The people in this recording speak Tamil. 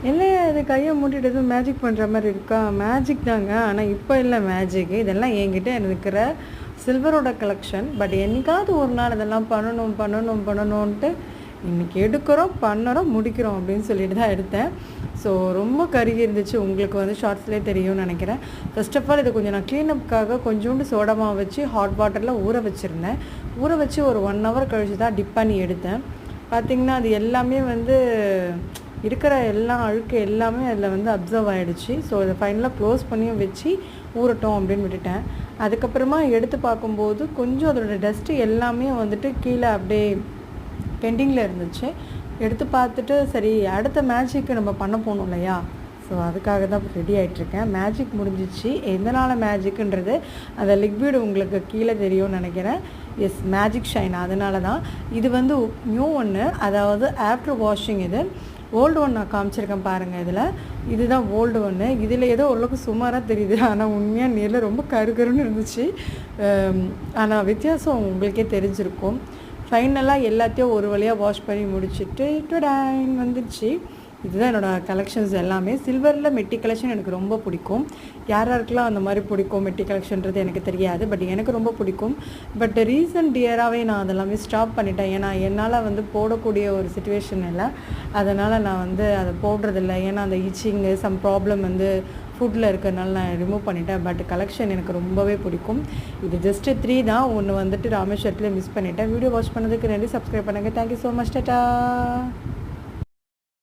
இல்லையா இது கையை மூட்டிட்டு எதுவும் மேஜிக் பண்ணுற மாதிரி இருக்கா? மேஜிக் தாங்க. ஆனால் இப்போ இல்லை மேஜிக்கு. இதெல்லாம் என்கிட்ட இருக்கிற சில்வரோட கலெக்ஷன். பட் என்னைக்காவது ஒரு நாள் இதெல்லாம் பண்ணணுன்ட்டு இன்றைக்கி எடுக்கிறோம், பண்ணுறோம், முடிக்கிறோம் அப்படின்னு சொல்லிட்டு தான் எடுத்தேன். ஸோ ரொம்ப கருகி இருந்துச்சு. உங்களுக்கு வந்து ஷார்ட்ஸ்லேயே தெரியும்னு நினைக்கிறேன். ஃபர்ஸ்ட் ஆஃப் ஆல் இதை கொஞ்சம் நான் க்ளீனப்புக்காக கொஞ்சோண்டு சோடா வச்சு ஹாட் வாட்டரில் ஊற வச்சுருந்தேன். ஊற வச்சு ஒரு 1 hour கழிச்சு தான் டிப் பண்ணி எடுத்தேன். பார்த்திங்கன்னா அது எல்லாமே வந்து இருக்கிற எல்லா அழுக்கு எல்லாமே அதில் வந்து அப்சர்வ் ஆகிடுச்சு. ஸோ இதை ஃபைனலாக க்ளோஸ் பண்ணியும் வச்சு ஊறட்டும் அப்படின்னு விட்டுட்டேன். அதுக்கப்புறமா எடுத்து பார்க்கும்போது கொஞ்சம் அதோடய டஸ்ட்டு எல்லாமே வந்துட்டு கீழே அப்படியே பெண்டிங்கில் இருந்துச்சு. எடுத்து பார்த்துட்டு சரி அடுத்த மேஜிக்கு நம்ம பண்ண போகணும் இல்லையா? ஸோ அதுக்காக தான் ரெடி ஆகிட்ருக்கேன். மேஜிக் முடிஞ்சிச்சு. எதனால் மேஜிக்குன்றது அந்த லிக்விட் உங்களுக்கு கீழே தெரியும்னு நினைக்கிறேன். Yes, magic shine. அதனால தான் இது வந்து நியூ ஒன்று, அதாவது ஆஃப்டர் வாஷிங். இது ஓல்டு ஒன் நான் காமிச்சிருக்கேன் பாருங்கள். இதுதான் ஓல்டு ஒன்று. இதில் ஏதோ ஓரளவுக்கு சுமாராக தெரியுது, ஆனால் உண்மையாக நேரில் ரொம்ப கருகருன்னு இருந்துச்சு. ஆனால் வித்தியாசம் உங்களுக்கே தெரிஞ்சிருக்கும். ஃபைனலாக எல்லாத்தையும் ஒரு வழியாக வாஷ் பண்ணி முடிச்சுட்டு டுடாயின் வந்துடுச்சு. இதுதான் என்னோடய கலெக்ஷன்ஸ் எல்லாமே. சில்வரில் மெட்டி கலெக்ஷன் எனக்கு ரொம்ப பிடிக்கும். யாருக்கெல்லாம் அந்த மாதிரி பிடிக்கும் மெட்டி கலெக்ஷன்றது எனக்கு தெரியாது, பட் எனக்கு ரொம்ப பிடிக்கும். பட் ரீசன்ட் இயராகவே நான் அதெல்லாமே ஸ்டாப் பண்ணிட்டேன். ஏன்னா என்னால் வந்து போடக்கூடிய ஒரு சுச்சுவேஷன் இல்லை. அதனால் நான் வந்து அதை போடுறதில்ல. ஏன்னா அந்த இச்சிங்கு சம் ப்ராப்ளம் வந்து ஃபுட்டில் இருக்கிறதுனால நான் ரிமூவ் பண்ணிட்டேன். பட் கலெக்ஷன் எனக்கு ரொம்பவே பிடிக்கும். இது ஜஸ்ட்டு 3 தான். ஒன்று வந்துட்டு ராமேஸ்வரத்துலேயே மிஸ் பண்ணிட்டேன். வீடியோ வாட்ச் பண்ணதுக்கு நன்றி. சப்ஸ்கிரைப் பண்ணுங்கள். Thank you so much. டாடா.